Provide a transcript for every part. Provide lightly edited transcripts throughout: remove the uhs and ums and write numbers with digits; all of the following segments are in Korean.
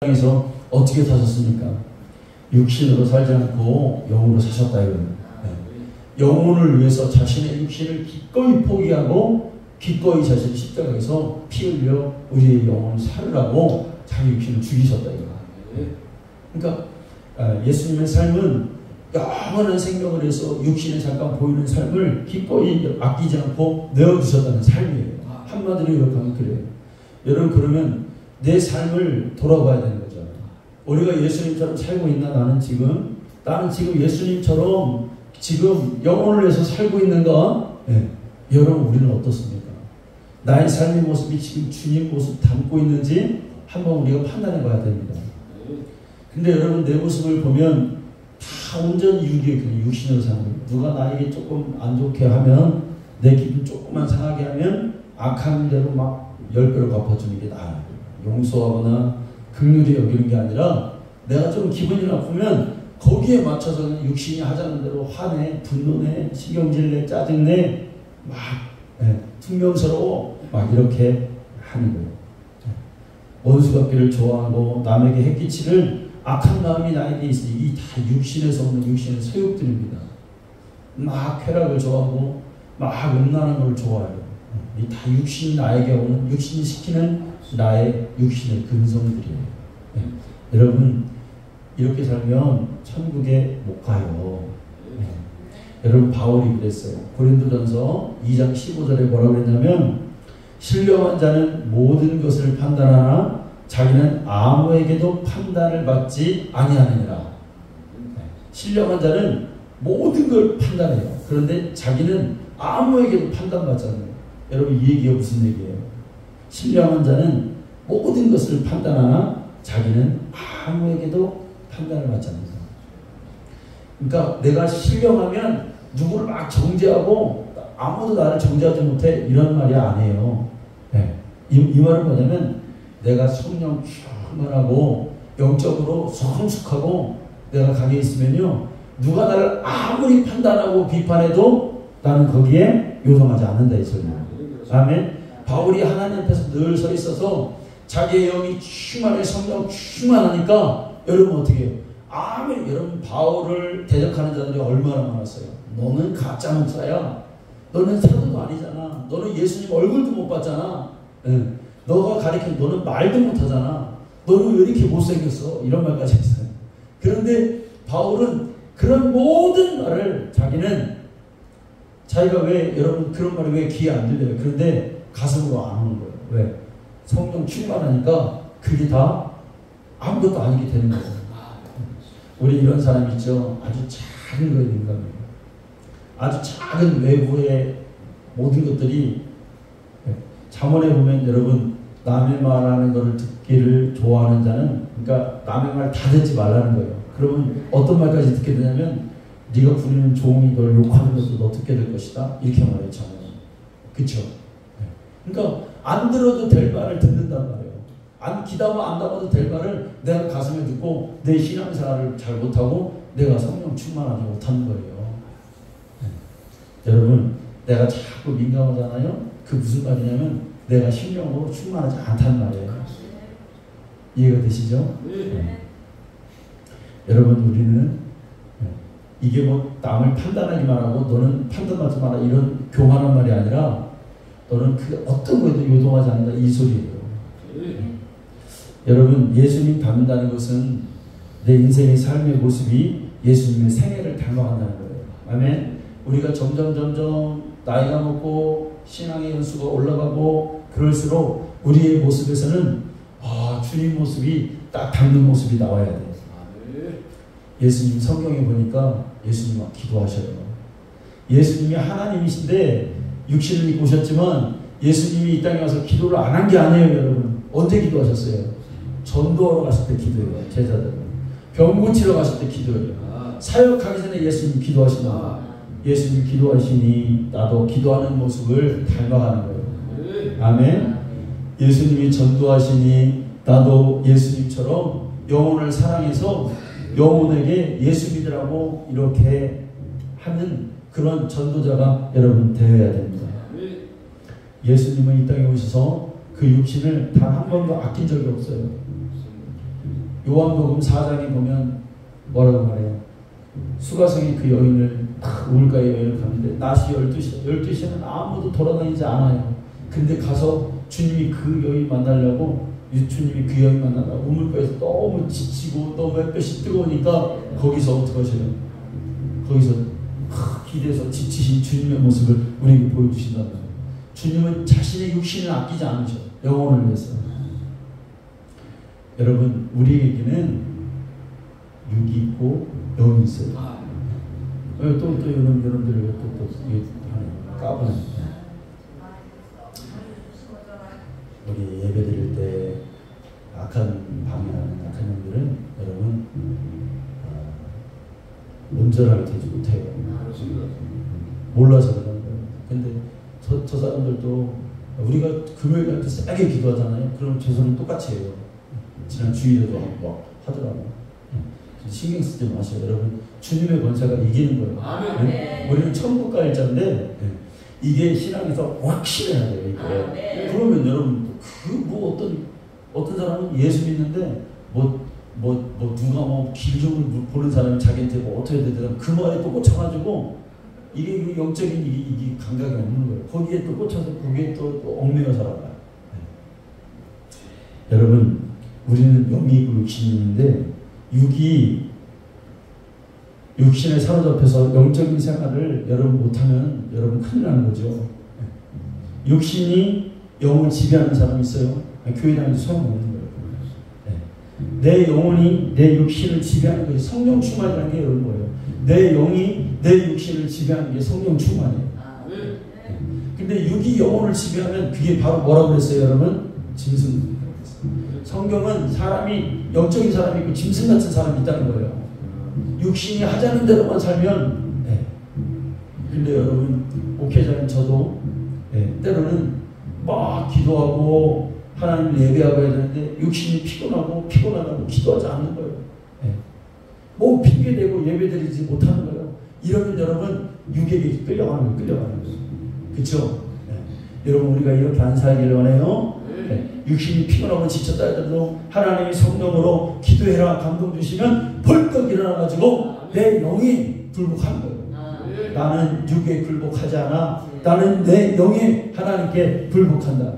땅에서 어떻게 사셨습니까? 육신으로 살지 않고 영으로 사셨다 이거예요. 영혼을 위해서 자신의 육신을 기꺼이 포기하고 기꺼이 자신의 십자가에서 피 흘려 우리의 영혼을 살으라고 자기 육신을 죽이셨다 이거예요. 그러니까 예수님의 삶은 영원한 생명을 위해서 육신에 잠깐 보이는 삶을 기꺼이 아끼지 않고 내어주셨다는 삶이에요. 한마디로 이렇게 하면 그래요. 여러분, 그러면 내 삶을 돌아봐야 되는 거죠. 우리가 예수님처럼 살고 있나? 나는 지금 예수님처럼 지금 영혼을 위해서 살고 있는가? 네. 여러분, 우리는 어떻습니까? 나의 삶의 모습이 지금 주님 모습 담고 있는지 한번 우리가 판단해 봐야 됩니다. 근데 여러분, 내 모습을 보면 다 온전히 육신으로 사는 거예요. 누가 나에게 조금 안 좋게 하면, 내 기분 조금만 상하게 하면 악한 대로 막 10배로 갚아주는 게 나아요. 용서하거나 긍휼히 여기는 게 아니라 내가 좀 기분이 나쁘면 거기에 맞춰서 육신이 하자는 대로 화내, 분노내, 신경질내, 짜증내, 막 퉁명스러워 막 이렇게 하는 거예요. 원수 갚기를 좋아하고 남에게 해끼치를 악한 마음이 나에게 있으니 이 다 육신에서 오는 육신의 소욕들입니다. 막 쾌락을 좋아하고 막 음란한 걸 좋아해요. 이 다 육신이 나에게 오는, 육신이 시키는 나의 육신의 근성들이에요. 여러분, 이렇게 살면 천국에 못 가요. 여러분, 바울이 그랬어요. 고린도전서 2장 15절에 뭐라고 그랬냐면, 신령한 자는 모든 것을 판단하나 자기는 아무에게도 판단을 받지 아니하느니라. 신령한 자는 모든 걸 판단해요. 그런데 자기는 아무에게도 판단받지 않아요. 여러분, 이 얘기가 무슨 얘기예요? 신령한 자는 모든 것을 판단하나 자기는 아무에게도 판단을 받지 않는다. 그러니까 내가 신령하면 누구를 막 정죄하고 아무도 나를 정죄하지 못해, 이런 말이 아니에요. 이 말은 뭐냐면, 내가 성령 충만하고 영적으로 성숙하고 내가 강해 있으면요, 누가 나를 아무리 판단하고 비판해도 나는 거기에 요동하지 않는다 이 소리예요. 아멘. 바울이 하나님 앞에서 늘 서 있어서 자기의 영이 충만해, 성령 충만하니까 여러분 어떻게 해요? 아멘. 여러분, 바울을 대적하는 자들이 얼마나 많았어요. 너는 가짜 목사야. 너는 사도도 아니잖아. 너는 예수님 얼굴도 못 봤잖아. 너가 가르치는, 너는 말도 못하잖아. 너는 왜 이렇게 못생겼어? 이런 말까지 했어요. 그런데 바울은 그런 모든 말을 자기가 왜, 여러분, 그런 말이 왜 귀에 안 들려요? 그런데 가슴으로 안 오는 거예요. 왜? 성령 충만하니까 그게 다 아무것도 아니게 되는 거예요. 우리 이런 사람 있죠? 아주 작은 거에 민감해요. 아주 작은 외부의 모든 것들이, 잠언에 보면 여러분, 남의 말하는 것을 듣기를 좋아하는 자는, 그러니까 남의 말 다 듣지 말라는 거예요. 그러면 어떤 말까지 듣게 되냐면, 네가 부리는 종이 널 욕하는 것도 너 듣게 될 것이다. 이렇게 말해요, 잠언은. 그쵸? 그러니까 안 들어도 될 말을 듣는단 말이에요. 기담아 안 담아도 될 말을 내가 가슴에 듣고 내 신앙생활을 잘 못하고 내가 성령 충만하지 못하는 거예요. 여러분, 내가 자꾸 민감하잖아요. 그 무슨 말이냐면 내가 신령으로 충만하지 않다는 말이에요. 이해가 되시죠? 여러분, 우리는 이게 뭐 남을 판단하기만 하고 너는 판단하지 마라 이런 교만한 말이 아니라, 너는 그 어떤 거에도 요동하지 않는다 이 소리예요. 여러분, 예수님 닮는다는 것은 내 인생의 삶의 모습이 예수님의 생애를 닮아간다는 거예요. 아멘. 우리가 점점 나이가 먹고 신앙의 연수가 올라가고 그럴수록 우리의 모습에서는 주님 모습이 딱 닮는 모습이 나와야 돼요. 예수님 성경에 보니까 예수님 막 기도하셔요. 예수님이 하나님이신데 육신을 입고 오셨지만 예수님이 이 땅에 와서 기도를 안 한 게 아니에요. 여러분, 언제 기도하셨어요? 전도하러 갔을 때 기도해요. 제자들은 병 고치러 갔을 때 기도해요. 사역하기 전에 예수님 기도하신다. 예수님 기도하시니 나도 기도하는 모습을 닮아가는 거예요. 아멘. 예수님이 전도하시니 나도 예수님처럼 영혼을 사랑해서 영혼에게 예수 믿으라고 이렇게 하는 그런 전도자가 여러분 되어야 됩니다. 예수님은 이 땅에 오셔서 그 육신을 단 한 번도 아낀 적이 없어요. 요한복음 4장에 보면 뭐라고 말해요? 수가성이 그 여인을 우물가에 여인을 가는데 낮이 12시에는 아무도 돌아다니지 않아요. 근데 가서 주님이 그 여인 만나려고 주님이 그 여인 만나려고 우물가에서 너무 지치고 너무 햇볕이 뜨거우니까 거기서 어떻게 하셔요? 거기서 기대서 지치신 주님의 모습을 우리에게 보여주신다는 거예요. 주님은 자신의 육신을 아끼지 않으셔. 영혼을 위해서. 여러분 우리에게는 육이 있고 영이 있어요. 또 여러분들 또 까부네. 우리 예배 드릴 때 악한 방해하는 악한 놈들은 여러분 온전하게 되지 못해요. 몰라서 그런 거예요. 근데 저 사람들도 우리가 금요일 날 때 세게 기도하잖아요. 그럼 저 사람 똑같이 해요. 지난 주일에도 막 하더라고요. 신경 쓰지 마세요. 여러분 주님의 권세가 이기는 거예요. 아멘. 우리는 천국 갈 자인데 이게 신앙에서 확실해야 돼요. 이게. 그러면 여러분 어떤 사람은 예수 믿는데 누가 길종을 보는 사람이 자기한테 어떻게 되더라 그 말에 또 꽂혀가지고 이게 영적인 이게 감각이 없는 거예요. 거기에 또 꽂혀서 거기에 또 얽매여 살아가요. 여러분 우리는 영이 있고 육신이 있는데 육신에 사로잡혀서 영적인 생활을 여러분 못하면 여러분 큰일 나는 거죠. 육신이 영을 지배하는 사람이 있어요. 교회 다니도 소용없는 거예요. 내 영혼이 내 육신을 지배하는 것이 성령 충만이라는 게 이런 거예요. 내 영이 내 육신을 지배하는 게 성령 충만이에요. 근데 육이 영혼을 지배하면 그게 바로 뭐라고 그랬어요, 여러분? 짐승. 성경은 사람이 영적인 사람이 있고 짐승 같은 사람이 있다는 거예요. 육신이 하자는 대로만 살면 근데 여러분 목회자인 저도 때로는 막 기도하고 하나님을 예배하고 해야 되는데 육신이 피곤하고 기도하지 않는 거예요. 뭐 핑계대고 예배드리지 못하는 거예요. 이러면 여러분 육에게 끌려가는 거예요. 그렇죠? 여러분 우리가 이렇게 안 살기를 원해요. 육신이 피곤하고 지쳤다 해도 하나님의 성령으로 기도해라 감동 주시면 벌떡 일어나가지고 내 영이 굴복하는 거예요. 나는 육에 굴복하지 않아. 나는 내 영이 하나님께 굴복한다.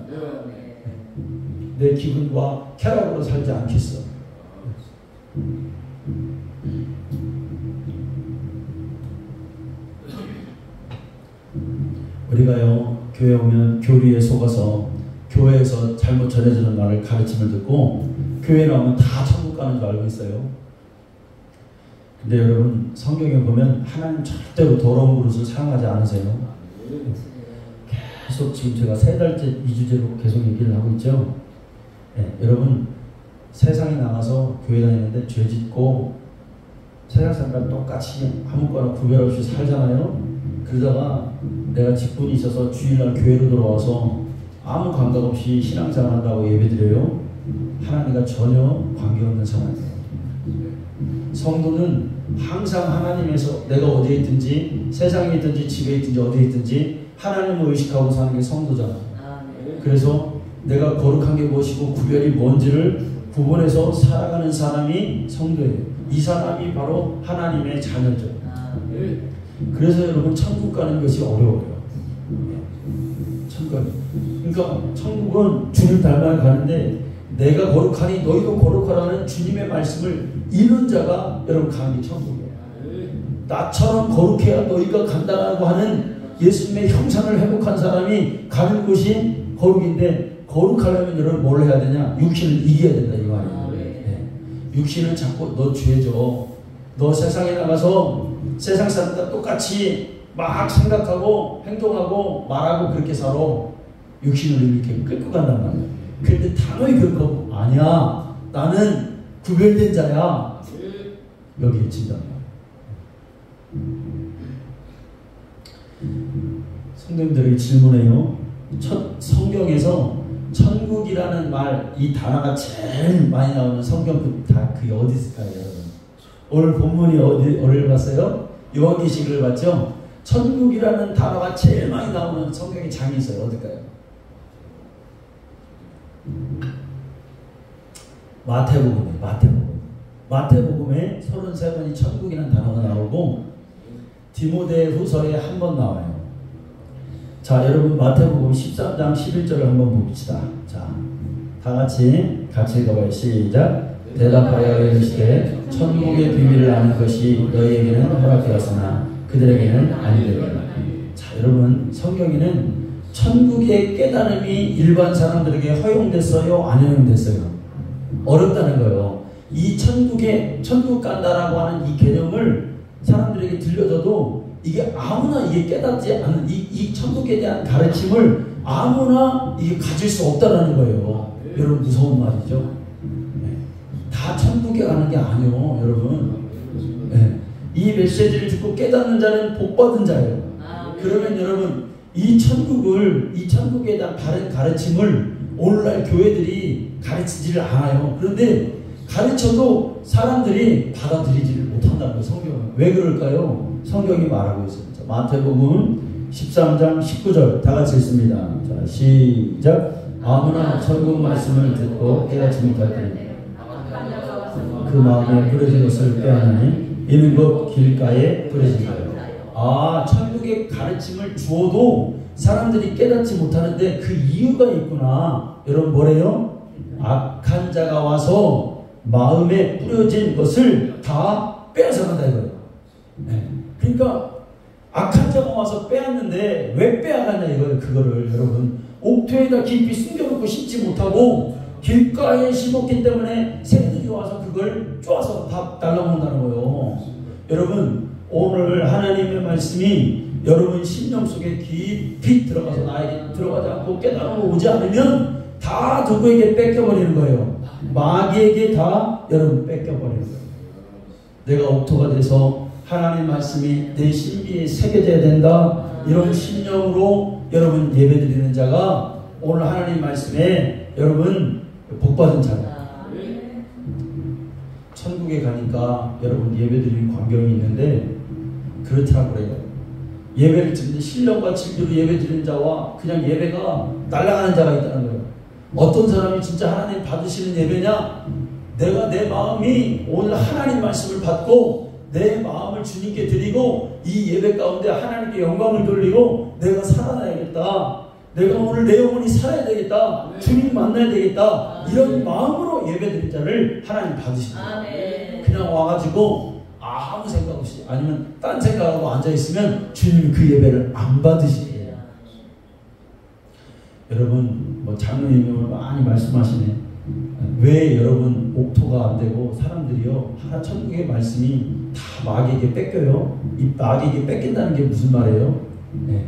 내 기분과 쾌락으로 살지 않겠어. 우리가요 교회 오면 교리에 속아서 교회에서 잘못 전해지는 말을 가르침을 듣고 교회 나오면 다 천국 가는 줄 알고 있어요. 근데 여러분 성경에 보면 하나님 절대로 더러운 그릇을 사용하지 않으세요. 계속 지금 제가 3달째 이 주제로 계속 얘기를 하고 있죠. 여러분 세상에 나가서 교회 다니는데 죄 짓고 세상 사람과 똑같이 아무거나 구별 없이 살잖아요. 그러다가 내가 직분이 있어서 주일날 교회로 돌아와서 아무 감각 없이 신앙생활 한다고 예배드려요. 하나님과 전혀 관계없는 사람이에요. 성도는 항상 하나님에서 내가 어디에 있든지 세상에 있든지 집에 있든지 어디에 있든지 하나님을 의식하고 사는 게 성도잖아. 그래서 내가 거룩한 게 무엇이고 구별이 뭔지를 구분해서 살아가는 사람이 성도예요. 이 사람이 바로 하나님의 자녀죠. 그래서 여러분 천국 가는 것이 어려워요. 그러니까 천국은 주님 닮아 가는데 내가 거룩하니 너희도 거룩하라는 주님의 말씀을 이룬 자가 여러분 가는 게 천국이에요. 나처럼 거룩해야 너희가 간다라고 하는 예수님의 형상을 회복한 사람이 가는 곳이 거룩인데 거룩하려면 여러분 뭘 해야 되냐? 육신을 이겨야 된다 이 말이에요. 육신을 자꾸 너 죄져. 너 세상에 나가서 세상 사람과 똑같이 막 생각하고 행동하고 말하고 그렇게 살아. 육신을 이렇게 끌고 간단 말이야. 그런데 단호히 그럴 거 아니야. 나는 구별된 자야. 여기에 진단 말이야. 성도님들에게 질문해요. 성경에서 천국이라는 말, 이 단어가 제일 많이 나오는 성경 그게 어디 있을까요, 여러분? 오늘 본문이 어디를 봤어요? 요한계시록을 봤죠? 천국이라는 단어가 제일 많이 나오는 성경의 장이 있어요. 어딜까요? 마태복음이에요. 마태복음. 마태복음에 33번이 천국이라는 단어가 나오고 디모데후서에 한 번 나와요. 자, 여러분 마태복음 13장 11절을 한번 봅시다. 자, 다 같이 읽어봐요. 시작. 대답하여 이르시되 천국의 비밀을 아는 것이 너희에게는 허락되었으나 그들에게는 아니되리라. 자, 여러분 성경에는 천국의 깨달음이 일반 사람들에게 허용됐어요? 안 허용됐어요? 어렵다는 거예요. 이 천국 간다라고 하는 이 개념을 사람들에게 들려줘도 이게 아무나 이게 깨닫지 않는 이 천국에 대한 가르침을 아무나 이게 가질 수 없다라는 거예요. 여러분 무서운 말이죠. 네. 다 천국에 가는 게 아니요, 여러분. 네. 이 메시지를 듣고 깨닫는 자는 복 받은 자예요. 그러면 여러분 이 천국에 대한 바른 가르침을 오늘날 교회들이 가르치지를 않아요. 그런데 가르쳐도 사람들이 받아들이지를 못한다는 거예요. 성경은. 왜 그럴까요? 성경이 말하고 있습니다. 마태복음 13장 19절 다 같이 읽습니다. 자, 시작. 아무나 천국 말씀을 듣고 깨닫지 못할 때 그 마음에 부러진 것을 빼앗으니 이는 곧 길가에 부러진 거예요. 아, 천국의 가르침을 주어도 사람들이 깨닫지 못하는데 그 이유가 있구나. 여러분 뭐래요? 악한 자가 와서 마음에 뿌려진 것을 다 빼앗아간다 이거예요. 네. 그러니까 악한 자가 와서 빼앗는데 왜 빼앗았냐 이거예요. 그거를 여러분 옥토에다 깊이 숨겨놓고 심지 못하고 길가에 심었기 때문에 새들이 와서 그걸 쪼아서 다 날라먹는다는 거예요. 여러분 오늘 하나님의 말씀이 여러분 심령 속에 깊이 들어가서 나에게 들어가지 않고 깨달음으로 오지 않으면 다 누구에게 뺏겨버리는 거예요. 마귀에게 다 여러분 뺏겨버리는 거예요. 내가 옥토가 돼서 하나님 말씀이 내 신비에 새겨져야 된다. 이런 신념으로 여러분 예배드리는 자가 오늘 하나님 말씀에 여러분 복받은 자예요. 천국에 가니까 여러분 예배드리는 광경이 있는데 그렇다고 그래요. 예배를 드리는 신령과 진리로 예배드리는 자와 그냥 예배가 날아가는 자가 있다는 거예요. 어떤 사람이 진짜 하나님 받으시는 예배냐? 내가 내 마음이 오늘 하나님 말씀을 받고 내 마음을 주님께 드리고 이 예배 가운데 하나님께 영광을 돌리고 내가 살아나야겠다. 내가 오늘 내 영혼이 살아야 되겠다. 주님 만나야 되겠다. 이런 마음으로 예배드린 자를 하나님 받으십니다. 그냥 와가지고 아무 생각 없이 아니면 딴 생각하고 앉아있으면 주님이 그 예배를 안 받으시게요. 여러분 뭐 장로님이 오늘 많이 말씀하시네. 왜 여러분 옥토가 안 되고 사람들이요 하나 천국의 말씀이 다 마귀에게 뺏겨요? 이 마귀에게 뺏긴다는 게 무슨 말이에요? 네.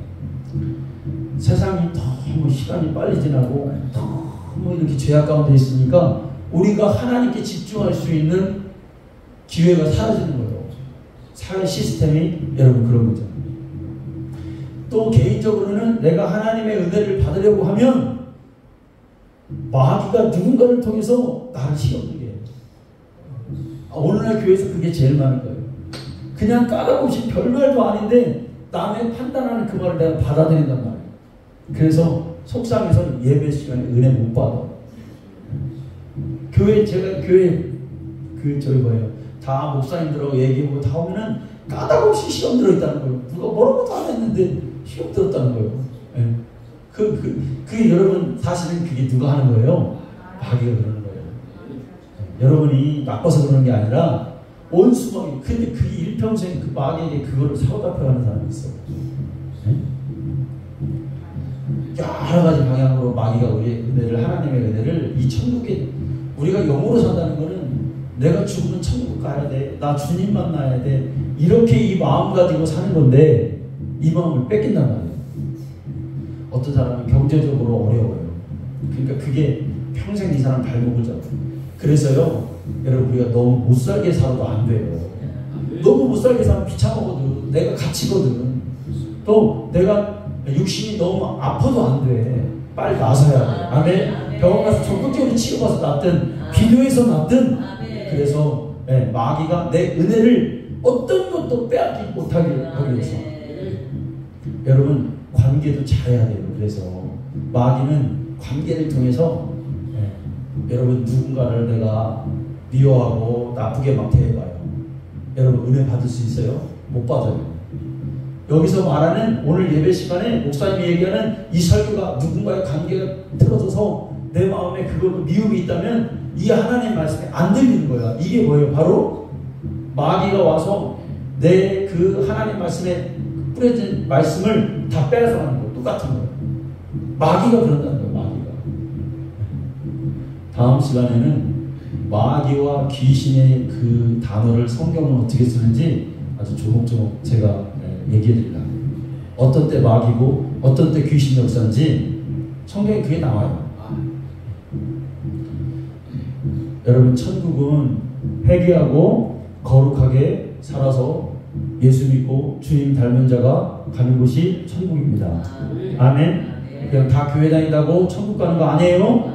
세상이 너무 시간이 빨리 지나고 너무 이렇게 죄악 가운데 있으니까 우리가 하나님께 집중할 수 있는 기회가 사라지는 거예요. 사회 시스템이 여러분 그런 거죠. 또 개인적으로는 내가 하나님의 은혜를 받으려고 하면 마귀가 누군가를 통해서 나를 시험하게 해요. 오늘날 교회에서 그게 제일 많은 거예요. 그냥 까다롭이 별말도 아닌데 남의 판단하는 그 말을 내가 받아들인단 말이에요. 그래서 속상해서 예배 시간에 은혜 못 받아. 제가 교회 저기 뭐예요. 다 목사님들하고 얘기하고 다 오면은 까다롭이 시험 들어있다는 거예요. 누가 뭐라고도 안 했는데 시험 들었다는 거예요. 네. 여러분 사실은 그게 누가 하는 거예요? 마귀가 그러는 거예요. 네. 여러분이 나빠서 그러는 게 아니라 원수막이 근데 그게 일평생 그 마귀에게 그거를 사고잡혀가는 사람이 있어요. 네? 여러 가지 방향으로 마귀가 우리의 은혜를 하나님의 은혜를 이 천국에 우리가 영으로 산다는 거는 내가 죽으면 천국 가야 돼. 나 주님 만나야 돼. 이렇게 이 마음 가지고 사는 건데 이 마음을 뺏긴단 말이에요. 어떤 사람은 경제적으로 어려워요. 그러니까 그게 평생 이 사람 발목을 잡아요. 그래서요 여러분 우리가 너무 못살게 살아도 안 돼요. 너무 못살게 살면 비참하거든. 내가 갇히거든. 또 내가 육신이 너무 아파도 안 돼. 빨리 나서야 돼. 아멘. 병원 가서 적극적으로 치료받아서 낫든 비교해서 낫든. 그래서 마귀가 내 은혜를 어떤 것도 빼앗지 못하게 하기 위해서 여러분 관계도 잘해야 돼요. 그래서 마귀는 관계를 통해서 여러분 누군가를 내가 미워하고 나쁘게 막 대해봐요. 여러분 은혜 받을 수 있어요? 못 받아요. 여기서 말하는 오늘 예배 시간에 목사님이 얘기하는 이 설교가 누군가의 관계가 틀어져서 내 마음에 그걸로 미움이 있다면 이 하나님의 말씀이 안 들리는 거야. 이게 뭐예요? 바로 마귀가 와서 내 그 하나님 말씀에 뿌려진 말씀을 다 빼앗아가는 거예요. 똑같은 거예요. 마귀가 그런다는 거예요. 마귀가. 다음 시간에는 마귀와 귀신의 그 단어를 성경은 어떻게 쓰는지 아주 조목조목 제가 얘기해 드립니다. 어떤 때 마귀고 어떤 때 귀신 역사인지 성경에 그게 나와요. 여러분 천국은 회개하고 거룩하게 살아서 예수 믿고 주님 닮은 자가 가는 곳이 천국입니다. 아멘. 그냥 다 교회 다닌다고 천국 가는 거 아니에요?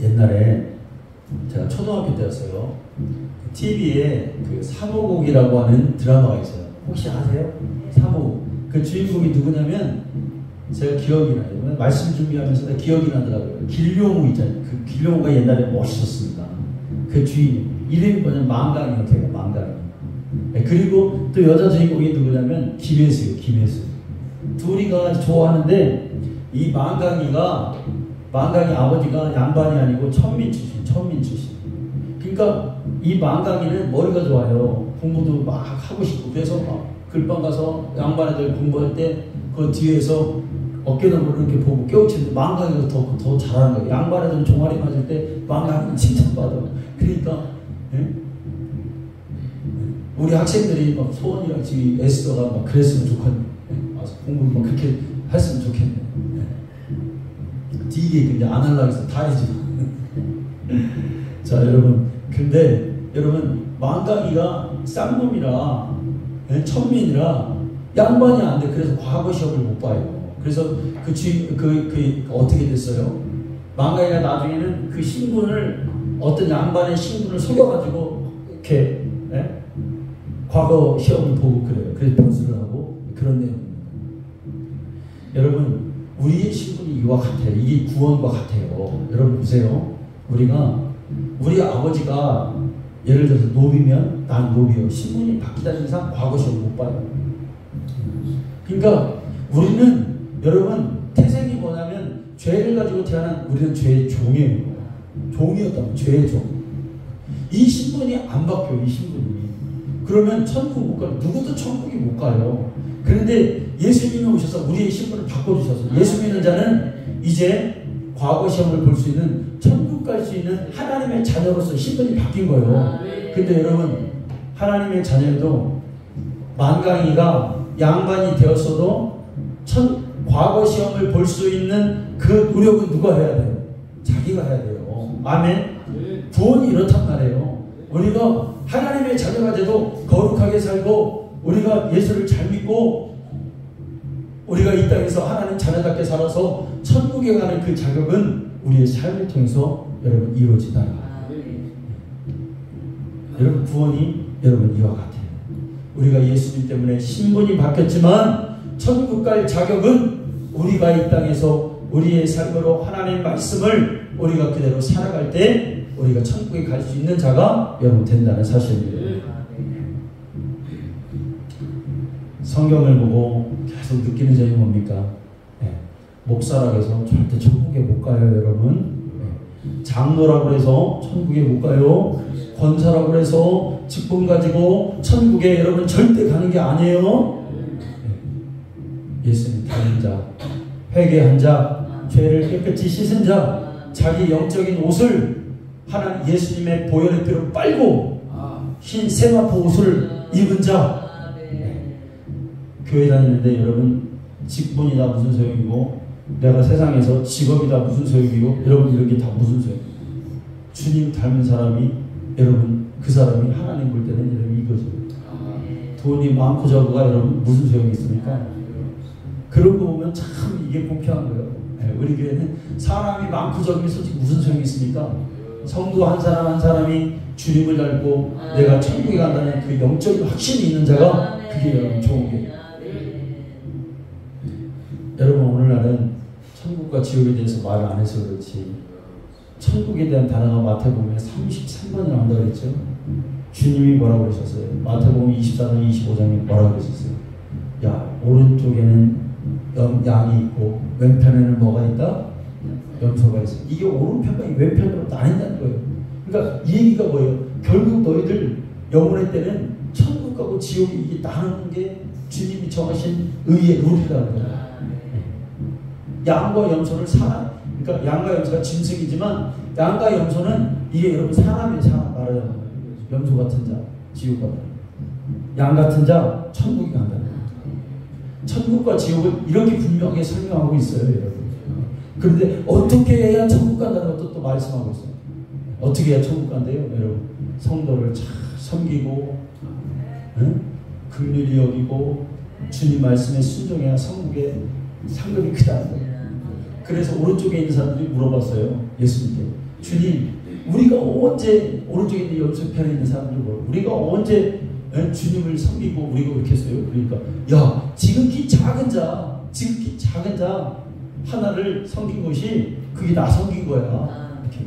옛날에 제가 초등학교 때였어요. TV에 그 사모곡이라고 하는 드라마가 있어요. 혹시 아세요? 사모곡. 그 주인공이 누구냐면 제가 기억이 나요. 말씀 준비하면서 기억이 나더라고요. 길룡우 있잖아요. 그 길룡우가 옛날에 멋있었습니다. 그 주인 이름이 뭐냐면 망강이에요. 걔가 망강이. 그리고 또 여자 주인공이 누구냐면 김혜수예요. 김혜수. 둘이가 좋아하는데 이 망강이 아버지가 양반이 아니고 천민 출신. 그러니까 이 망강이는 머리가 좋아요. 공부도 막 하고 싶고 그래서 막 글방 가서 양반 애들 공부할 때 그 뒤에서 어깨너머로 이렇게 보고 깨우치는데 망강이가 더 잘하는 거예요. 양반 애들은 종아리 맞을 때 망강이는 칭찬받아. 그러니까 우리 학생들이 막 소원이랑 지금 애쓰다가 막 그랬으면 좋겠네. 공부를 막 그렇게 했으면 좋겠네. 되게 근데 안 하려고 해서 다 해지. 자 여러분, 근데 여러분 망강이가 쌍놈이라 천민이라 양반이 안 돼. 그래서 과거 시험을 못 봐요. 그래서 그 어떻게 됐어요? 망강이가 나중에는 그 신분을 어떤 양반의 신분을 속여가지고 이렇게 과거 시험을 보고 그래요. 그래서 변수를 하고 그런 내용입니다. 여러분 우리의 신분이 이와 같아요. 이게 구원과 같아요. 여러분 보세요. 우리 아버지가 예를 들어서 노비면 난 노비요. 신분이 바뀌다는 이상 과거 시험 못 봐요. 그러니까 우리는 여러분 태생이 뭐냐면 죄를 가지고 태어난 우리는 죄의 종이에요. 종이었다면 죄의 종. 이 신분이 안 바뀌어요. 이 신분이. 그러면 천국 못 가요. 누구도 천국이 못 가요. 그런데 예수님이 오셔서 우리의 신분을 바꿔주셔서 예수 믿는 자는 이제 과거 시험을 볼 수 있는 천국 갈 수 있는 하나님의 자녀로서 신분이 바뀐 거예요. 근데 여러분 하나님의 자녀도 망강이가 양반이 되었어도 과거 시험을 볼 수 있는 그 노력은 누가 해야 돼요? 자기가 해야 돼요. 아멘. 구원이 이렇단 말이에요. 우리가 하나님의 자녀가 돼도 거룩하게 살고 우리가 예수를 잘 믿고 우리가 이 땅에서 하나님 자녀답게 살아서 천국에 가는 그 자격은 우리의 삶을 통해서 여러분 이루어지다. 여러분 구원이 여러분 이와 같아요. 우리가 예수님 때문에 신분이 바뀌었지만 천국 갈 자격은 우리가 이 땅에서 우리의 삶으로 하나님의 말씀을 우리가 그대로 살아갈 때 우리가 천국에 갈 수 있는 자가 여러분 된다는 사실입니다. 성경을 보고 계속 느끼는 점이 뭡니까? 목사라고 해서 절대 천국에 못 가요, 여러분. 장로라고 해서 천국에 못 가요. 권사라고 해서 직분 가지고 천국에 여러분 절대 가는 게 아니에요. 예수님 닮은 자, 회개한 자, 죄를 깨끗이 씻은 자, 자기 영적인 옷을 하나님 예수님의 보혈의 피로 빨고 흰 세마포 옷을 입은 자. 교회 다니는데 여러분 직분이다 무슨 소용이고 내가 세상에서 직업이다 무슨 소용이고 여러분 이런 게 다 무슨 소용이고 주님 닮은 사람이 여러분 그 사람이 하나님 볼 때는 여러분 이거죠. 돈이 많고 적어가 여러분 무슨 소용이 있습니까? 그런 거 보면 참 이게 공평한 거예요. 우리 교회는 사람이 많고 적으면 솔직히 무슨 소용이 있습니까? 성도 한 사람 한 사람이 주님을 닮고 내가 천국에 간다는 그 영적인 확신이 있는 자가 그게 여러분 좋은 게. 여러분 오늘날은 천국과 지옥에 대해서 말을 안 해서 그렇지 천국에 대한 단어가 마태복음에 33번이나 나온다고 그랬죠. 주님이 뭐라고 그러셨어요? 마태복음 24장 25장에 뭐라고 그러셨어요? 야, 오른쪽에는 양이 있고 왼편에는 뭐가 있다? 염소가 있어. 이게 오른편과 왼편으로 나뉜다는 거예요. 그러니까 이 얘기가 뭐예요? 결국 너희들 영혼의 때는 천국 가고 지옥이 이게 나누는 게 주님이 정하신 의의 룰이라는 거예요. 양과 염소를 그러니까 양과 염소가 짐승이지만 양과 염소는 이게 여러분 사람이에요. 사람 말하자면 염소 같은 자 지옥 가다. 양 같은 자 천국이 간다. 천국과 지옥을 이렇게 분명하게 설명하고 있어요, 여러분. 그런데 어떻게 해야 천국 간다는 것도 또 말씀하고 있어요. 어떻게 해야 천국 간대요, 여러분? 성도를 잘 섬기고, 응? 긍휼히 여기고, 주님 말씀에 순종해야 천국의 상급이 크다는 거예요. 그래서 오른쪽에 있는 사람들이 물어봤어요, 예수님께. 주님, 우리가 언제 오른쪽에 있는 옆편에 있는 사람들 우리가 언제 주님을 섬기고 우리가 그렇게 했어요? 그러니까 야, 지극히 작은 자 하나를 섬긴 것이 그게 나 섬긴 거야. 이렇게.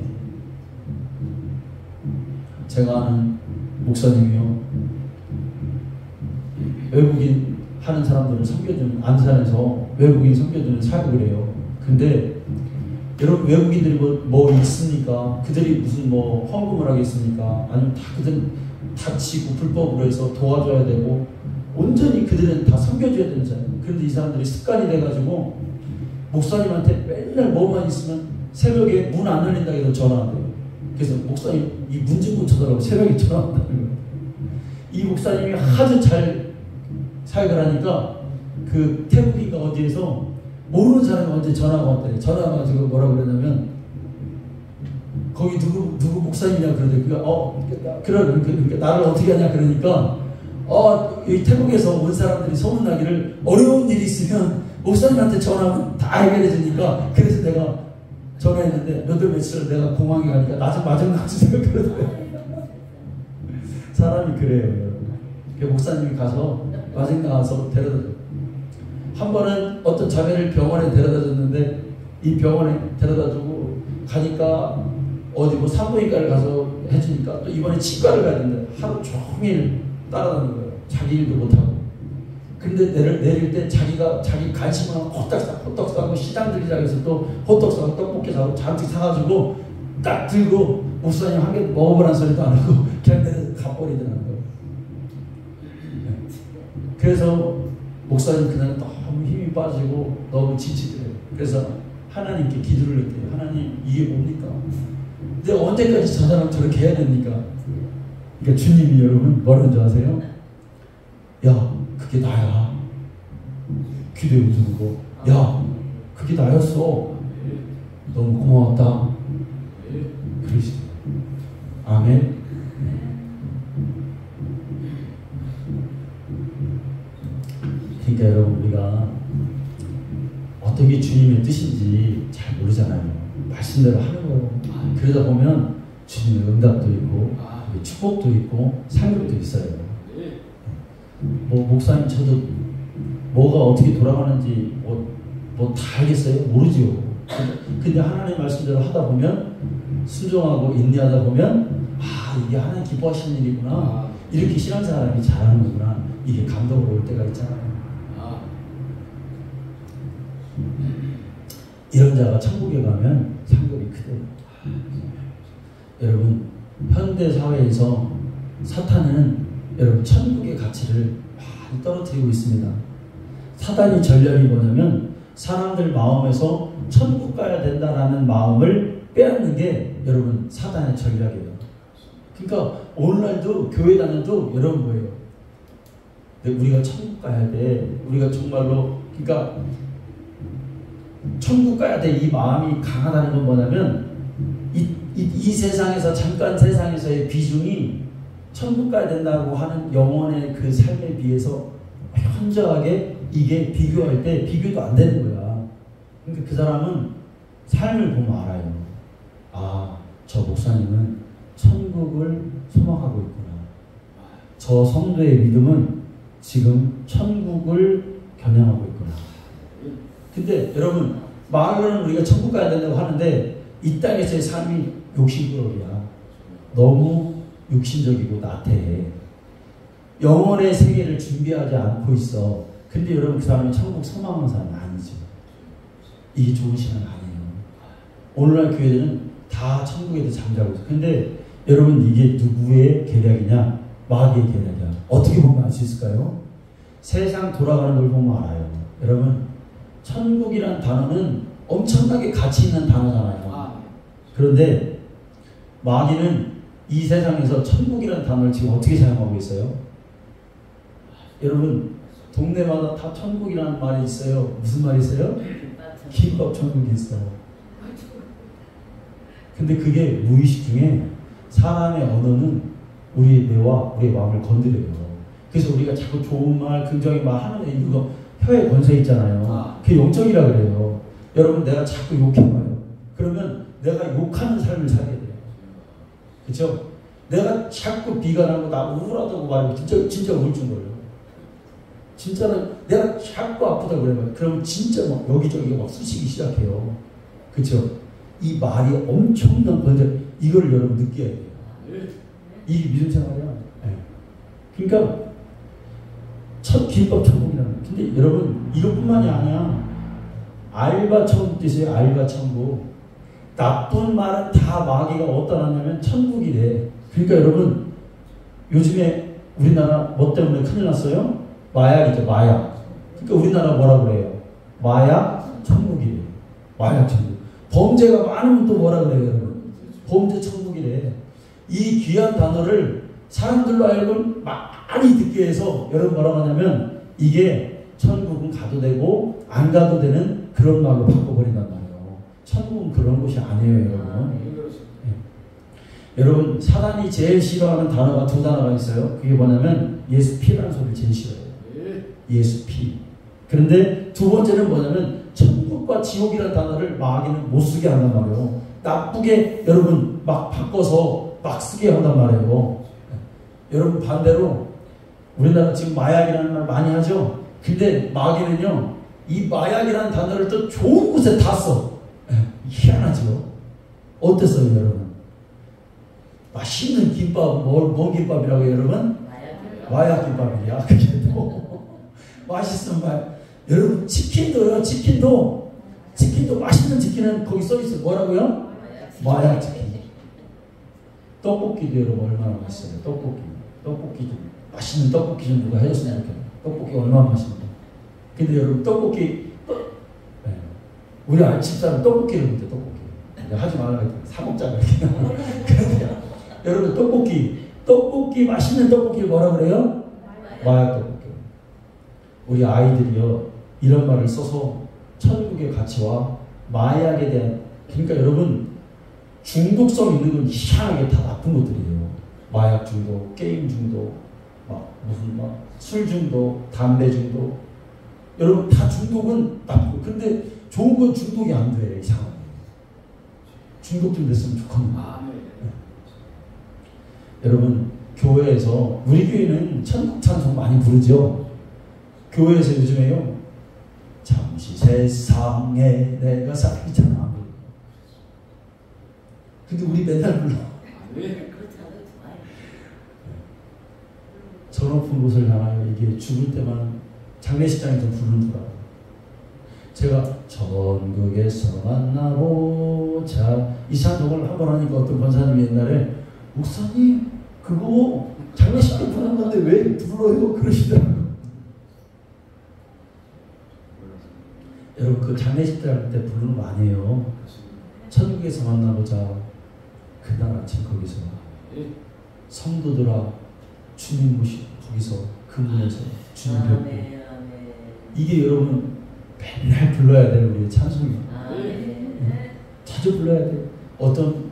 제가 아는 목사님이요, 외국인 하는 사람들을 섬겨주는, 안산에서 외국인 섬겨주는 사역을 해요. 근데 여러분, 외국인들이 뭐 있습니까? 그들이 무슨 뭐 헌금을 하겠습니까? 아니면 다 그들 다치고 불법으로 해서 도와줘야 되고 온전히 그들은 다 섬겨줘야 되는 사람. 그런데 이 사람들이 습관이 돼가지고 목사님한테 맨날 뭐만 있으면 새벽에 문 안 열린다 해서 전화한대요. 그래서 목사님 이 문 좀 고쳐달라고 새벽에 전화한다는 거예요. 이 목사님이 아주 잘 사역을 하니까 그 태국인가 어디에서 모르는 사람이 언제 전화가 왔더니 전화가 와가지고 뭐라고 그러냐면 거기 누구 목사님이냐 그러더니 그러니까 나를 어떻게 하냐 그러니까 이 태국에서 온 사람들이 소문나기를 어려운 일이 있으면 목사님한테 전화하면 다 해결해 주니까 그래서 내가 전화했는데 며칠 내가 공항에 가니까 나 좀 마중 나와주세요 그러더래요. 사람이 그래요, 여러분. 목사님이 가서 마중 나와서 데려다줘요. 한 번은 어떤 자매를 병원에 데려다 줬는데 이 병원에 데려다 주고 가니까 어디 뭐 산부인과를 가서 해주니까 또 이번에 치과를 가야 되는데 하루 종일 따라다니는 거예요. 자기 일도 못하고. 근데 내릴 때 자기 관심을 호떡 사고 시장 들리자고 해서 또 호떡 사고 떡볶이 사고 잔뜩 사가지고 딱 들고 목사님 한 개 먹어보라는 소리도 안 하고 그냥 내려서 가버리더라는 거예요. 그래서 목사님 그날 너무 힘이 빠지고 너무 지치더래요. 그래서 하나님께 기도를 했대요. 하나님, 이게 뭡니까? 근데 언제까지 저 사람 저렇게 해야 됩니까? 그러니까 주님이 여러분 뭐라는 줄 아세요? 야, 그게 나야. 기도해 주는 거. 야, 그게 나였어. 너무 고마웠다. 그러시더라고요. 아멘. 그러니까 여러분, 우리가 어떤 게 주님의 뜻인지 잘 모르잖아요. 말씀대로 하는 거예요. 그러다 보면 주님의 응답도 있고 축복도 있고 상급도 있어요. 뭐 목사님 저도 뭐가 어떻게 돌아가는지 뭐 다 알겠어요? 모르지요. 근데 하나님 말씀대로 하다 보면 순종하고 인내하다 보면 이게 하나님 기뻐하시는 일이구나. 이렇게 신앙생활이 잘하는 거구나. 이게 감동으로 올 때가 있잖아요. 이런 자가 천국에 가면 상급이 크대요. 여러분, 현대 사회에서 사탄은 여러분 천국의 가치를 많이 떨어뜨리고 있습니다. 사단의 전략이 뭐냐면 사람들 마음에서 천국 가야 된다라는 마음을 빼앗는 게 여러분 사단의 전략이에요. 그러니까 오늘날도 교회 다녀도 여러분 뭐예요? 우리가 천국 가야 돼. 우리가 정말로 그러니까 천국 가야 돼. 이 마음이 강하다는 건 뭐냐면 이 세상에서 잠깐 세상에서의 비중이 천국 가야 된다고 하는 영혼의 그 삶에 비해서 현저하게 이게 비교할 때 비교도 안 되는 거야. 그러니까 그 사람은 삶을 보면 알아요. 저 목사님은 천국을 소망하고 있구나. 저 성도의 믿음은 지금 천국을 겨냥하고 있구나. 근데 여러분, 마귀는 우리가 천국 가야 된다고 하는데 이 땅에서의 삶이 욕심꾸러기야. 너무 육신적이고 나태해. 영혼의 세계를 준비하지 않고 있어. 근데 여러분 그 사람이 천국 소망하는 사람이 아니죠. 이게 좋은 신앙 아니에요. 오늘날 교회는 다 천국에도 잠자고 있어. 근데 여러분 이게 누구의 계략이냐? 마귀의 계략이야. 어떻게 보면 알 수 있을까요? 세상 돌아가는 걸 보면 알아요. 여러분 천국이란 단어는 엄청나게 가치 있는 단어잖아요. 그런데 마귀는 이 세상에서 천국이라는 단어를 지금 어떻게 사용하고 있어요? 여러분 동네마다 다 천국이라는 말이 있어요. 무슨 말이 있어요? 김밥 천국이 있어요. 근데 그게 무의식 중에 사람의 언어는 우리의 뇌와 우리의 마음을 건드려요. 그래서 우리가 자꾸 좋은 말, 긍정의 말 하는 이유가 혀에 권세 있잖아요. 그게 영적이라 그래요. 여러분 내가 자꾸 욕해봐요. 그러면 내가 욕하는 삶을 살게 돼요. 그렇죠? 내가 자꾸 비관하고 나 우울하다고 말하면 진짜 우울증 걸려요. 진짜는 내가 자꾸 아프다고 그래요. 그러면 진짜 막 여기저기 막 쑤시기 시작해요. 그렇죠? 이 말이 엄청난 권세. 이걸 여러분 느껴야 돼요. 이게 믿음 생활이야. 네. 그러니까 첫 김밥 천국이라는 거예요. 근데 여러분 이것뿐만이 아니야. 알바 천국 뜻이에요. 알바 천국. 나쁜 말은 다 마귀가 어디다 놨냐면 천국이래. 그러니까 여러분 요즘에 우리나라 뭐 때문에 큰일 났어요? 마약이죠. 마약. 그러니까 우리나라 뭐라 그래요? 마약 천국이래. 마약 천국. 범죄가 많으면 또 뭐라 그래요 여러분? 범죄 천국이래. 이 귀한 단어를 사람들로 알고 많이 듣게 해서 여러분 뭐라고 하냐면 이게 천국은 가도 되고 안 가도 되는 그런 말로 바꿔버린단 말이에요. 천국은 그런 곳이 아니에요 여러분. 네. 여러분 사단이 제일 싫어하는 단어가 두 단어가 있어요. 그게 뭐냐면 예수 피라는 소리를 제일 싫어해요. 예수 피. 그런데 두 번째는 뭐냐면 천국과 지옥이라는 단어를 마귀는 못 쓰게 한단 말이에요. 나쁘게 여러분 막 바꿔서 막 쓰게 한단 말이에요. 여러분 반대로 우리나라 지금 마약이라는 말 많이 하죠. 근데 마귀는요 이 마약이라는 단어를 또 좋은 곳에 다 써. 희한하죠. 어땠어요 여러분? 맛있는 김밥 뭔 김밥이라고 여러분? 마약 김밥이야. 그게 또 맛있는 말. 여러분 치킨도요. 치킨도 맛있는 치킨은 거기 써있어요. 뭐라고요? 마약 치킨. 떡볶이도 여러분 얼마나 맛있어요. 떡볶이 좀 맛있는 떡볶이 좀 누가 해줬으면 좋겠네요. 떡볶이 얼마나 맛있는데. 근데 여러분 떡볶이 네. 우리 집사람 떡볶이를 못해. 떡볶이 하지 말라고 했더니 사먹자고 이렇게. 그런데 여러분 떡볶이 맛있는 떡볶이 뭐라 그래요? 마약 떡볶이. 우리 아이들이요 이런 말을 써서 천국의 가치와 마약에 대한 그러니까 여러분 중독성 있는 건 희한하게 다 나쁜 것들이에요. 마약 중독, 게임 중독, 술 중독, 담배 중독. 여러분 다 중독은 나쁘고 근데 좋은 건 중독이 안 돼. 이상하게. 중독 좀 됐으면 좋겠는데. 여러분 교회에서 우리 교회는 천국 찬송 많이 부르죠. 교회에서 요즘에요. 잠시 세상에 내가 살잖아. 근데 우리 맨날 불러. 저 높은 곳을 향하여 이게 죽을 때만 장례식장에서 부르더라고요. 제가 전국에서 만나보자 이 찬송을 한번 하니까 어떤 권사님이 옛날에 목사님 그거 장례식 때 부르는 건데 왜 불러요? 그러시더라고요. 여러분 그 장례식 때 부르는 거 아니에요. 천국에서 만나보자. 그날 아침 거기서 성도들아 주님 모시 거기서 그 문에서 주님 뵙고 이게 여러분 맨날 불러야 되는 우리의 찬송이에요. 자주 불러야 돼요. 어떤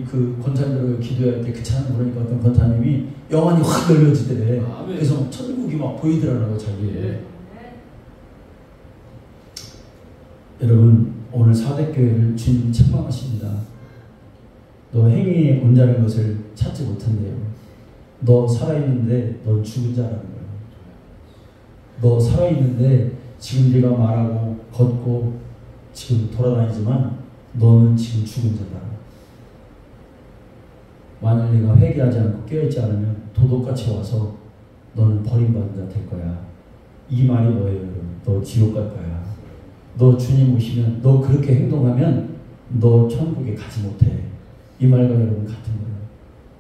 그 권사님들 기도할 때 그 찬송 부르니까 어떤 권사님이 영안이 확 열려지더래. 그래서 천국이 막 보이더라고요 자기에. 여러분 오늘 사대교회를 주님 책망하십니다. 너 행위에 온다는 것을 찾지 못한대요. 너 살아있는데 넌 죽은 자라는 거예요. 너 살아있는데 지금 네가 말하고 걷고 지금 돌아다니지만 너는 지금 죽은 자다. 만일 네가 회개하지 않고 깨어있지 않으면 도둑같이 와서 너는 버림받은 자 될 거야. 이 말이 뭐예요, 여러분? 너 지옥 갈 거야. 너 주님 오시면 너 그렇게 행동하면 너 천국에 가지 못해. 이 말과 여러분 같은 거예요.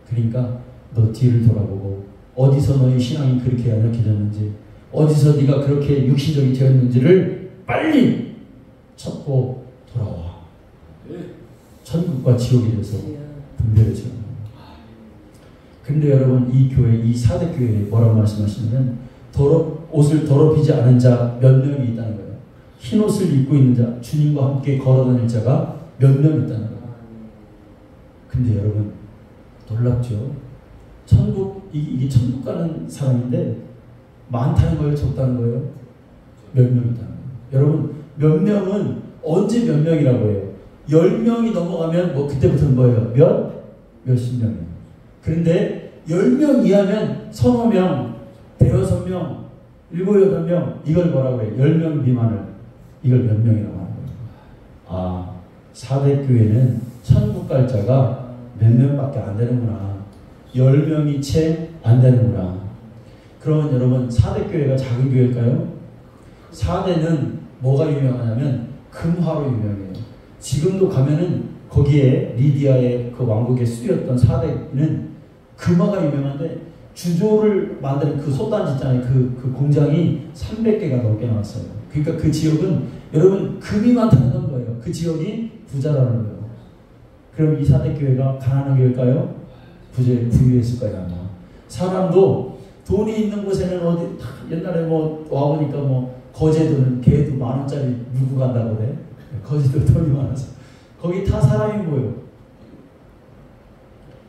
그러니까 너 뒤를 돌아보고 어디서 너의 신앙이 그렇게 연약해졌는지, 어디서 네가 그렇게 육신적이 되었는지를 빨리 찾고 돌아와. 천국과 지옥에 대해서 분별해줘야 합니다. 근데 여러분, 이 교회, 이 사대 교회에 뭐라고 말씀하시냐면 옷을 더럽히지 않은 자 몇 명이 있다는 거예요. 흰 옷을 입고 있는 자, 주님과 함께 걸어다닐 자가 몇 명 있다는 거예요. 근데 여러분, 놀랍죠? 이게 천국 가는 사람인데 많다는 거예요, 적다는 거예요? 몇 명 있다는 거예요. 여러분, 몇 명은 언제 몇 명이라고 해요? 10명이 넘어가면 뭐 그때부터는 뭐예요? 몇십 명이에요. 그런데 10명 이하면 서너 명, 대여섯 명, 일곱, 여덟 명, 이걸 뭐라고 해요? 10명 미만을, 이걸 몇 명이라고 하는 거예요. 아, 사대교회는 천국 갈 자가 몇 명밖에 안 되는구나. 10명이 채 안 되는구나. 그러면 여러분, 사대교회가 작은 교회일까요? 사대는 뭐가 유명하냐면 금화로 유명해요. 지금도 가면은 거기에 리디아의 그 왕국의 수였던 사대는 금화가 유명한데, 주조를 만드는 그 솥단지 있잖아요. 그 공장이 300개가 넘게 나왔어요. 그러니까 그 지역은 여러분 금이 많다는 거예요. 그 지역이 부자라는 거예요. 그럼 이 사대교회가 가난한 교회일까요? 부유했을 거예요, 아마. 사람도 돈이 있는 곳에는 어디, 옛날에 뭐 와보니까 뭐 거제도는 개도 10,000원짜리 물고 간다고 그래. 거제도 돈이 많아서. 거기 다 사람이 모여.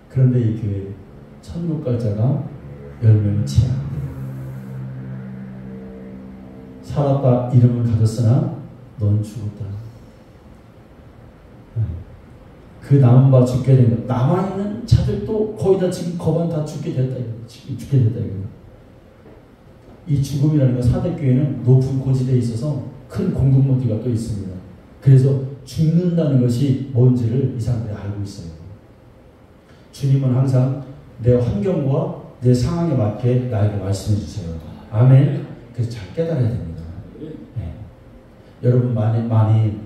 그런데 이 교회 천국 갈 자가 10명이 채 안 돼요. 살았다 이름을 가졌으나 넌 죽었다. 그 남은 바 죽게 된 것. 남아있는 자들도 거의 다 지금 거반 다 죽게 됐다. 죽게 됐다. 이 죽음이라는 건 사대교회는 높은 고지대에 있어서 큰 공동모티가 또 있습니다. 그래서 죽는다는 것이 뭔지를 이 사람들이 알고 있어요. 주님은 항상 내 환경과 내 상황에 맞게 나에게 말씀해 주세요. 아멘. 그래서 잘 깨달아야 됩니다. 네. 여러분 많이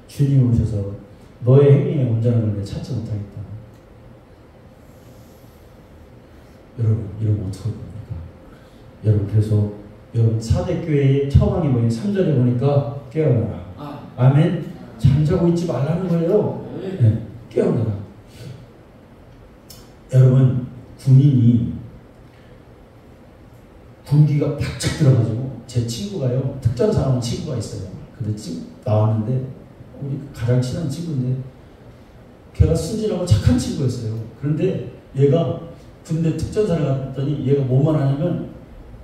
주님 오셔서 너의 행위에 온전한 걸 찾지 못하겠다. 여러분 이러면 어떻게 됩니까? 여러분 그래서 여러분 사대교회의 처방이 뭐예요? 3절에 보니까 깨어나라. 아멘. 잠자고 있지 말라는 거예요. 네. 깨어나라. 여러분 군인이 군기가 바짝 들어가지고, 제 친구가요, 특전사원 친구가 있어요. 근데 나왔는데 우리 가장 친한 친구인데 걔가 순진하고 착한 친구였어요. 그런데 얘가 군대 특전사를 갔더니 얘가 뭐만 하냐면,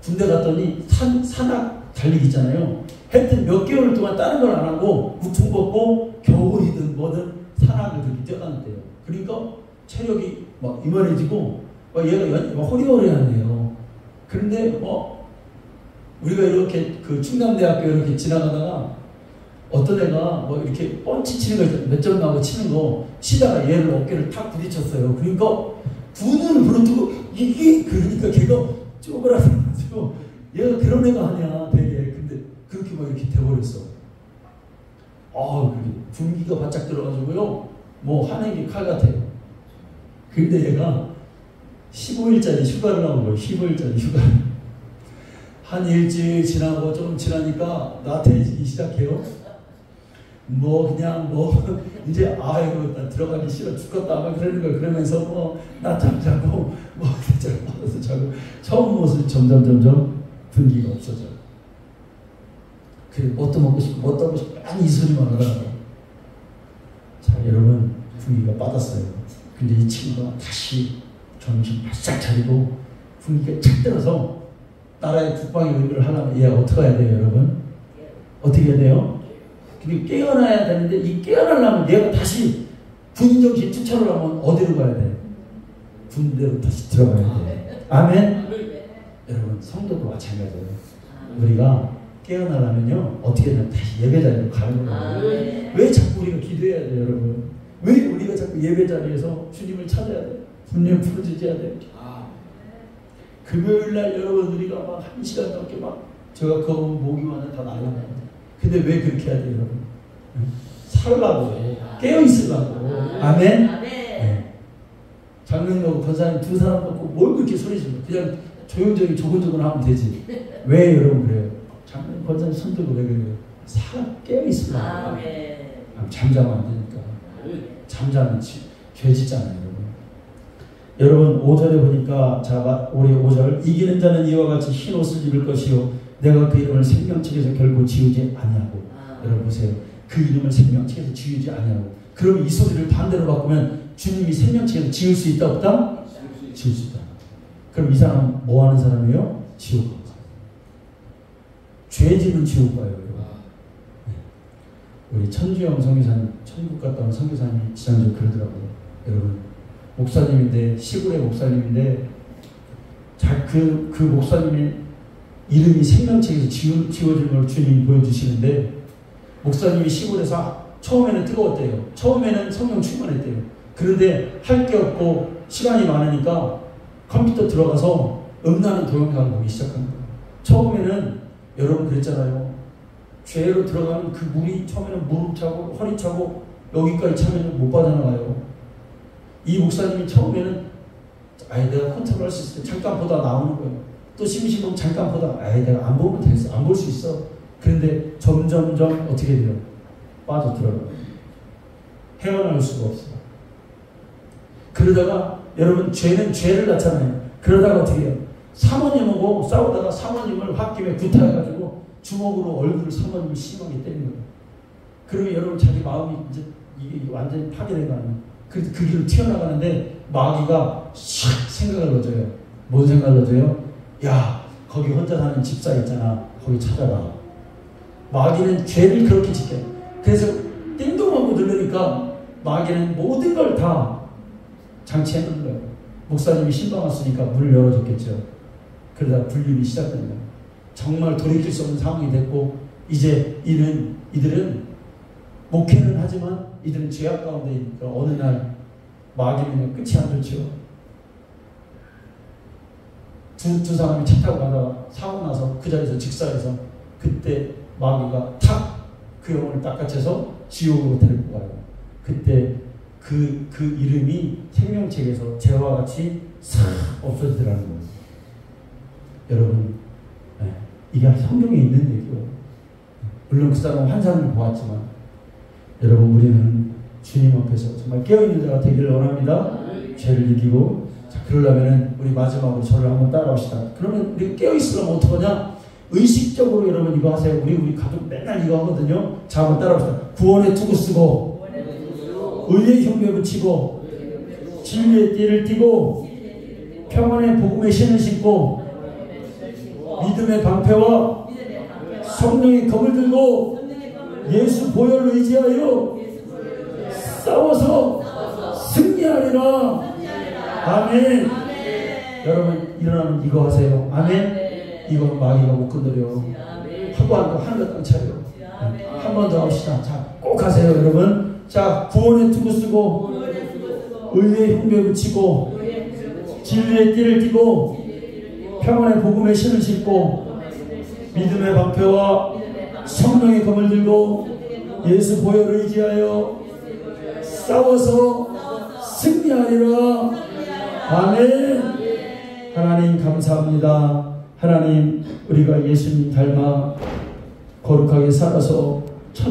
군대 갔더니 산악 달리기 있잖아요. 하여튼 몇 개월 동안 다른 걸 안 하고 우퉁 벗고 겨울이든 뭐든 산악을 그렇게 뛰어다녔대요. 그러니까 체력이 막 이만해지고 막 얘가 막 호리호리하네요. 그런데 우리가 이렇게 그 충남대학교 이렇게 지나가다가 어떤 애가 뭐 이렇게 펀치 치는 거 몇 점 나오고 치는 거 치다가 얘를 어깨를 탁 부딪혔어요. 그러니까 두 눈을 부릅뜨고 이게 그러니까 걔가 쪼그라들어가지고 얘가 그런 애가 아니야 되게. 근데 그렇게 막 이렇게 돼버렸어. 그게 분기가 바짝 들어가지고요. 뭐 하는 게 칼 같아요. 근데 얘가 15일짜리 휴가를 나온 거예요. 15일짜리 휴가를. 한 일주일 지나고 좀 지나니까 나태해지기 시작해요. 이제 나 들어가기 싫어 죽겠다 막 그러는 거예요. 그러면서 낮잠 자고 낮잠 자고 처음 모습이 점점 분기가 없어져. 뭣도 먹고 싶고 뭣도 하고 싶고 이 소리만 하다가 자 여러분 분기가 빠졌어요. 근데 이 친구가 다시 정신 바싹 차리고 분기가 착 들어서 나라의 국방의 의무를 하려면 얘가 어떻게 해야 돼요, 여러분? 어떻게 해야 돼요? 근데 깨어나야 되는데 이 깨어나려면 얘가 다시 군인정신 투철하려면 어디로 가야 돼? 군대로 다시 들어가야 돼. 아멘? 여러분 성도도 마찬가지예요. 우리가 깨어나려면요 어떻게 되냐 다시 예배 자리로 가는 거예요. 왜 자꾸 우리가 기도해야 돼요, 여러분? 왜 우리가 자꾸 예배 자리에서 주님을 찾아야 돼요? 주님 부르짖어야 돼요. 금요일날 여러분 우리가 막 1시간 넘게 막 제가 그 모기만 다 날라가요. 근데 왜 그렇게 해야 돼요, 여러분? 살라고 깨어있으려고. 아멘. 네. 장로님하고 권사님 두 사람 놓고 뭘 그렇게 소리 지르고 그냥 조용조용히 조근조근 하면 되지. 왜 여러분 그래요? 장로님 권사님 손들고 왜 그래요? 깨어있으려고. 잠자면 안 되니까. 잠자면 죄 짓잖아요, 여러분. 여러분 5절에 보니까 자 우리 5절 이기는 자는 이와 같이 흰 옷을 입을 것이요 내가 그 이름을 생명책에서 결코 지우지 아니하고. 여러분 보세요. 그 이름을 생명책에서 지우지 아니하고. 그럼 이 소리를 반대로 바꾸면 주님이 생명책에서 지울 수 있다 없다? 지울 수 있다. 그럼 이 사람은 뭐 하는 사람이에요? 지옥 가는 사람. 죄 지은 지옥 가요, 여러분. 우리 천주영 선교사님, 천국 갔다 온 선교사님이 지난주에 그러더라고요. 여러분, 목사님인데, 시골의 목사님인데, 그 목사님의 이름이 생명책에서 지워진 걸 주님이 보여주시는데, 목사님이 시골에서 처음에는 뜨거웠대요. 처음에는 성령 충만했대요. 그런데 할 게 없고 시간이 많으니까 컴퓨터 들어가서 음란한 동영상을 보기 시작한 거예요. 처음에는 여러분 그랬잖아요. 죄로 들어가면 그 물이 처음에는 무릎 차고 허리 차고 여기까지 차면 못 빠져나가요. 이 목사님이 처음에는 내가 컨트롤 할 수 있을 때 잠깐 보다 나오는 거예요. 또 심심하면 잠깐 보다 내가 안 보면 되겠어. 안 볼 수 있어. 그런데 점점점 어떻게 돼요? 빠져들어가요. 헤어나올 수가 없어요. 그러다가 여러분 죄는 죄를 낳잖아요. 그러다가 어떻게 해요? 사모님하고 싸우다가 사모님을 홧김에 구타해가지고 주먹으로 얼굴을 사모님을 심하게 때리는 거예요. 그러면 여러분 자기 마음이 이제 이게 완전히 파괴된 거 아니에요. 그래서 그 길로 튀어나가는데 마귀가 샥 생각을 넣어줘요. 뭔 생각을 넣어줘요? 야 거기 혼자 사는 집사 있잖아. 거기 찾아라. 마귀는 죄를 그렇게 지켜요. 그래서 띵동하고 누르니까 마귀는 모든 걸 다 장치해 놓는 거예요. 목사님이 신방 왔으니까 문을 열어줬겠죠. 그러다 불륜이 시작된 거예요. 정말 돌이킬 수 없는 상황이 됐고 이제 이들은 목회는 하지만 이들은 죄악 가운데 있으니까 어느 날 마귀는 끝이 안 좋죠. 두 사람이 차 타고 가다가 사고 나서 그 자리에서 직사해서 그때 마귀가 탁 그 영혼을 닦아채서 지옥으로 데리고 가요. 그때 그 이름이 생명책에서 죄와 같이 싹 없어지더라는 거예요. 여러분, 이게 성경에 있는 얘기예요. 물론 그 사람은 환상을 보았지만 여러분 우리는 주님 앞에서 정말 깨어있는 자가 되기를 원합니다. 죄를 이기고 자 그러려면 우리 마지막으로 저를 한번 따라합시다. 그러면 우리 깨어있으려면 어떡하냐? 의식적으로 여러분 이거 하세요. 우리 가족 맨날 이거 하거든요. 자 한번 따라합시다. 구원의 투구 쓰고 의의 흉배 붙이고 진리의 띠를 띠고 평안의 복음의 신을 신고 믿음의 방패와 성령의 검을 들고 예수 보혈을 의지하여 싸워서 승리하리라. 아멘. 여러분 일어나면 이거 하세요. 아멘. 이거 마귀가 못 건드려. 하고 하늘에 땅 차려. 한 번 더 합시다. 자, 꼭 하세요, 여러분. 자, 구원의 투구 쓰고 의의 흉배 붙이고 진리의 띠를 띠고 평안의 복음의 신을 신고 믿음의 방패와 성령의 검을 들고 예수 보혈을 의지하여 싸워서 승리하리라. 아멘. 하나님 감사합니다. 하나님 우리가 예수님 닮아 거룩하게 살아서